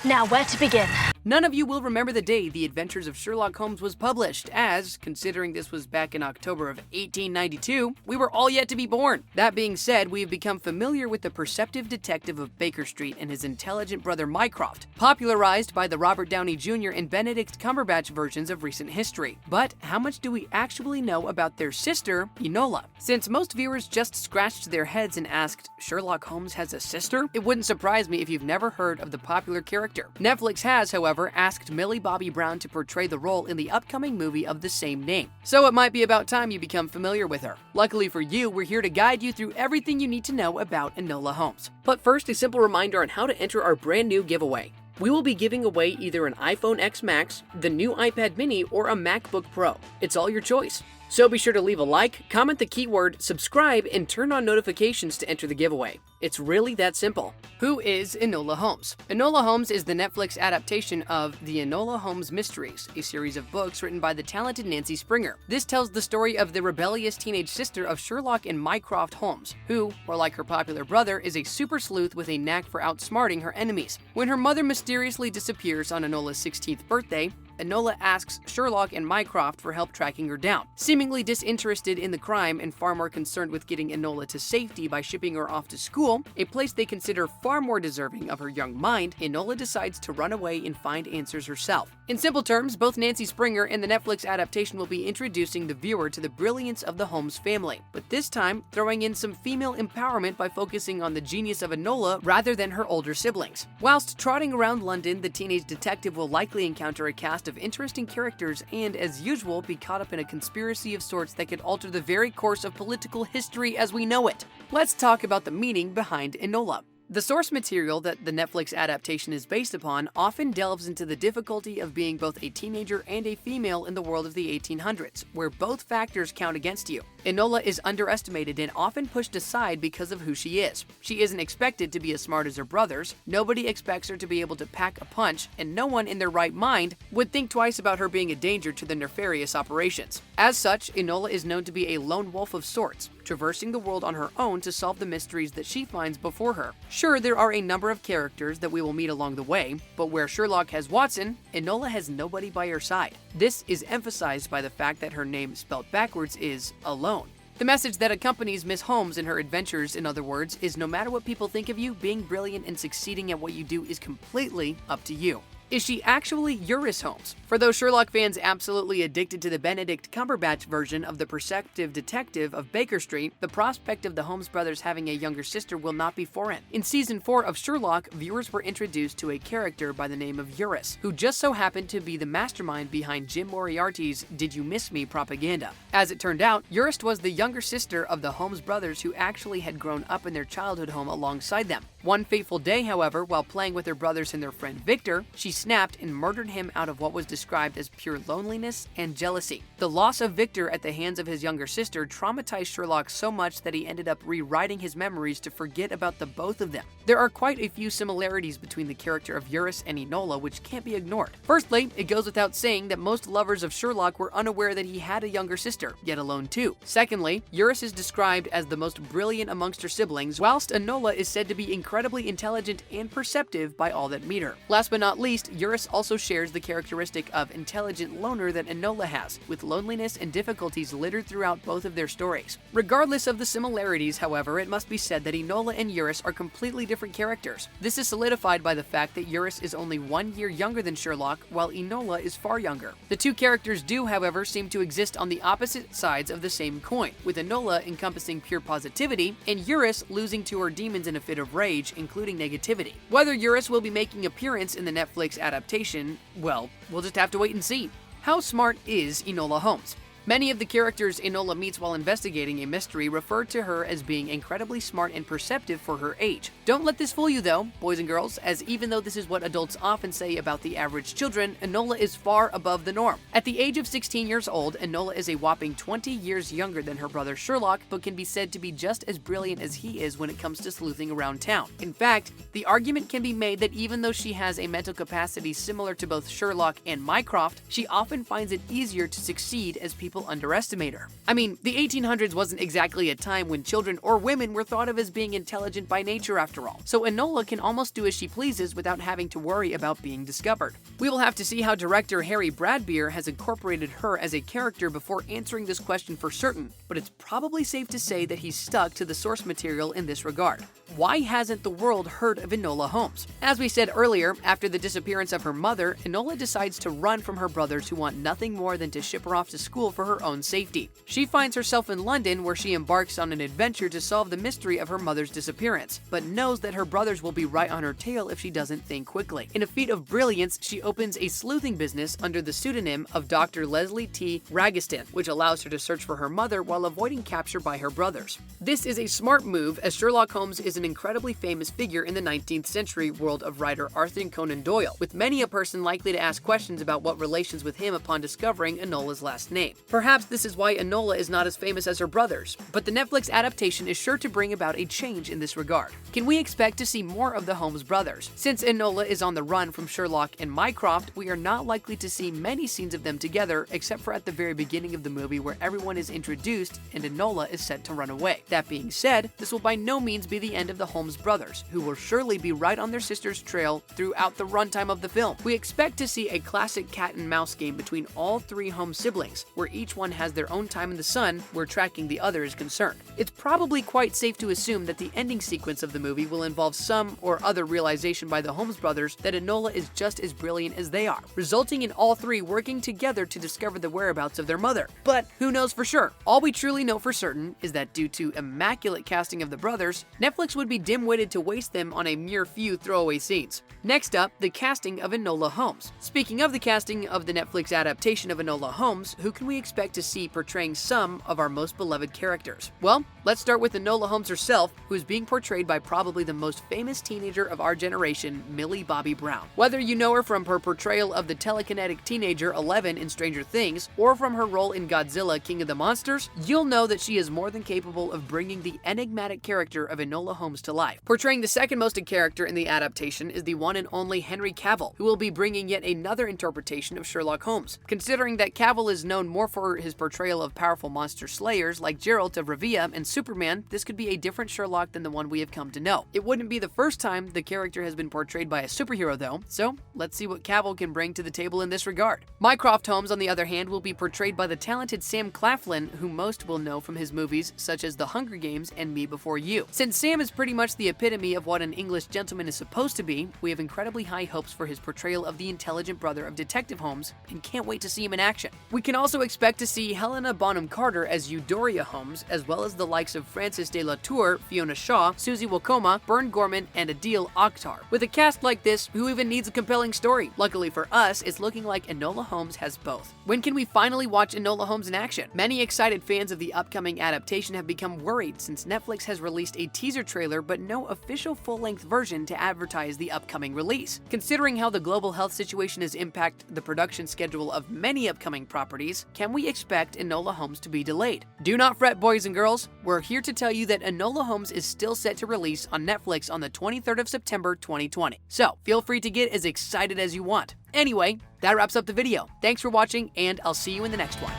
Now, where to begin? None of you will remember the day The Adventures of Sherlock Holmes was published, as, considering this was back in October of 1892, we were all yet to be born. That being said, we have become familiar with the perceptive detective of Baker Street and his intelligent brother Mycroft, popularized by the Robert Downey Jr. and Benedict Cumberbatch versions of recent history. But how much do we actually know about their sister, Enola? Since most viewers just scratched their heads and asked, Sherlock Holmes has a sister? It wouldn't surprise me if you've never heard of the popular character. Netflix has, however, asked Millie Bobby Brown to portray the role in the upcoming movie of the same name. So it might be about time you become familiar with her. Luckily for you, we're here to guide you through everything you need to know about Enola Holmes. But first, a simple reminder on how to enter our brand new giveaway. We will be giving away either an iPhone X Max, the new iPad mini, or a MacBook Pro. It's all your choice. So be sure to leave a like, comment the keyword, subscribe, and turn on notifications to enter the giveaway. It's really that simple. Who is Enola Holmes? Enola Holmes is the Netflix adaptation of The Enola Holmes Mysteries, a series of books written by the talented Nancy Springer. This tells the story of the rebellious teenage sister of Sherlock and Mycroft Holmes, who, or like her popular brother, is a super sleuth with a knack for outsmarting her enemies. When her mother mysteriously disappears on Enola's 16th birthday, Enola asks Sherlock and Mycroft for help tracking her down. Seemingly disinterested in the crime and far more concerned with getting Enola to safety by shipping her off to school, a place they consider far more deserving of her young mind, Enola decides to run away and find answers herself. In simple terms, both Nancy Springer and the Netflix adaptation will be introducing the viewer to the brilliance of the Holmes family, but this time throwing in some female empowerment by focusing on the genius of Enola rather than her older siblings. Whilst trotting around London, the teenage detective will likely encounter a cast of interesting characters and, as usual, be caught up in a conspiracy of sorts that could alter the very course of political history as we know it. Let's talk about the meaning behind Enola. The source material that the Netflix adaptation is based upon often delves into the difficulty of being both a teenager and a female in the world of the 1800s, where both factors count against you. Enola is underestimated and often pushed aside because of who she is. She isn't expected to be as smart as her brothers, nobody expects her to be able to pack a punch, and no one in their right mind would think twice about her being a danger to the nefarious operations. As such, Enola is known to be a lone wolf of sorts, traversing the world on her own to solve the mysteries that she finds before her. Sure, there are a number of characters that we will meet along the way, but where Sherlock has Watson, Enola has nobody by her side. This is emphasized by the fact that her name spelled backwards is alone. The message that accompanies Miss Holmes in her adventures, in other words, is no matter what people think of you, being brilliant and succeeding at what you do is completely up to you. Is she actually Yuris Holmes? For those Sherlock fans absolutely addicted to the Benedict Cumberbatch version of the perceptive detective of Baker Street, the prospect of the Holmes brothers having a younger sister will not be foreign. In Season 4 of Sherlock, viewers were introduced to a character by the name of Yuris, who just so happened to be the mastermind behind Jim Moriarty's Did You Miss Me propaganda. As it turned out, Yuris was the younger sister of the Holmes brothers who actually had grown up in their childhood home alongside them. One fateful day, however, while playing with her brothers and their friend Victor, she snapped and murdered him out of what was described as pure loneliness and jealousy. The loss of Victor at the hands of his younger sister traumatized Sherlock so much that he ended up rewriting his memories to forget about the both of them. There are quite a few similarities between the character of Yuris and Enola which can't be ignored. Firstly, it goes without saying that most lovers of Sherlock were unaware that he had a younger sister, yet alone too. Secondly, Yuris is described as the most brilliant amongst her siblings, whilst Enola is said to be incredibly intelligent and perceptive by all that meet her. Last but not least, Yuris also shares the characteristic of intelligent loner that Enola has, with loneliness and difficulties littered throughout both of their stories. Regardless of the similarities, however, it must be said that Enola and Yuris are completely different characters. This is solidified by the fact that Yuris is only 1 year younger than Sherlock, while Enola is far younger. The two characters do, however, seem to exist on the opposite sides of the same coin, with Enola encompassing pure positivity and Yuris losing to her demons in a fit of rage, including negativity. Whether Yuris will be making an appearance in the Netflix adaptation, well, we'll just have to wait and see. How smart is Enola Holmes? Many of the characters Enola meets while investigating a mystery refer to her as being incredibly smart and perceptive for her age. Don't let this fool you though, boys and girls, as even though this is what adults often say about the average children, Enola is far above the norm. At the age of 16 years old, Enola is a whopping 20 years younger than her brother Sherlock, but can be said to be just as brilliant as he is when it comes to sleuthing around town. In fact, the argument can be made that even though she has a mental capacity similar to both Sherlock and Mycroft, she often finds it easier to succeed as people people underestimate her. I mean, the 1800s wasn't exactly a time when children or women were thought of as being intelligent by nature after all, so Enola can almost do as she pleases without having to worry about being discovered. We will have to see how director Harry Bradbeer has incorporated her as a character before answering this question for certain, but it's probably safe to say that he's stuck to the source material in this regard. Why hasn't the world heard of Enola Holmes? As we said earlier, after the disappearance of her mother, Enola decides to run from her brothers who want nothing more than to ship her off to school for her own safety. She finds herself in London, where she embarks on an adventure to solve the mystery of her mother's disappearance, but knows that her brothers will be right on her tail if she doesn't think quickly. In a feat of brilliance, she opens a sleuthing business under the pseudonym of Dr. Leslie T. Ragiston, which allows her to search for her mother while avoiding capture by her brothers. This is a smart move, as Sherlock Holmes is an incredibly famous figure in the 19th century world of writer Arthur Conan Doyle, with many a person likely to ask questions about what relations with him upon discovering Enola's last name. Perhaps this is why Enola is not as famous as her brothers, but the Netflix adaptation is sure to bring about a change in this regard. Can we expect to see more of the Holmes brothers? Since Enola is on the run from Sherlock and Mycroft, we are not likely to see many scenes of them together, except for at the very beginning of the movie where everyone is introduced and Enola is set to run away. That being said, this will by no means be the end of the Holmes brothers, who will surely be right on their sister's trail throughout the runtime of the film. We expect to see a classic cat and mouse game between all three Holmes siblings, where each one has their own time in the sun where tracking the other is concerned. It's probably quite safe to assume that the ending sequence of the movie will involve some or other realization by the Holmes brothers that Enola is just as brilliant as they are, resulting in all three working together to discover the whereabouts of their mother. But who knows for sure? All we truly know for certain is that due to immaculate casting of the brothers, Netflix would be dim-witted to waste them on a mere few throwaway scenes. Next up, the casting of Enola Holmes. Speaking of the casting of the Netflix adaptation of Enola Holmes, who can we expect to see portraying some of our most beloved characters? Well, let's start with Enola Holmes herself, who is being portrayed by probably the most famous teenager of our generation, Millie Bobby Brown. Whether you know her from her portrayal of the telekinetic teenager Eleven in Stranger Things, or from her role in Godzilla King of the Monsters, you'll know that she is more than capable of bringing the enigmatic character of Enola Holmes to life. Portraying the second most character in the adaptation is the one and only Henry Cavill, who will be bringing yet another interpretation of Sherlock Holmes. Considering that Cavill is known more for his portrayal of powerful monster slayers like Geralt of Rivia and Superman, this could be a different Sherlock than the one we have come to know. It wouldn't be the first time the character has been portrayed by a superhero though, so let's see what Cavill can bring to the table in this regard. Mycroft Holmes, on the other hand, will be portrayed by the talented Sam Claflin, who most will know from his movies such as The Hunger Games and Me Before You. Since Sam is pretty much the epitome of what an English gentleman is supposed to be, we have incredibly high hopes for his portrayal of the intelligent brother of Detective Holmes and can't wait to see him in action. We can also expect to see Helena Bonham-Carter as Eudoria Holmes, as well as the likes of Frances de la Tour, Fiona Shaw, Susie Wokoma, Bern Gorman, and Adil Akhtar. With a cast like this, who even needs a compelling story? Luckily for us, it's looking like Enola Holmes has both. When can we finally watch Enola Holmes in action? Many excited fans of the upcoming adaptation have become worried since Netflix has released a teaser trailer but no official full-length version to advertise the upcoming release. Considering how the global health situation has impacted the production schedule of many upcoming properties, can we expect Enola Holmes to be delayed? Do not fret, boys and girls. We're here to tell you that Enola Holmes is still set to release on Netflix on the 23rd of September 2020. So feel free to get as excited as you want. Anyway, that wraps up the video. Thanks for watching, and I'll see you in the next one.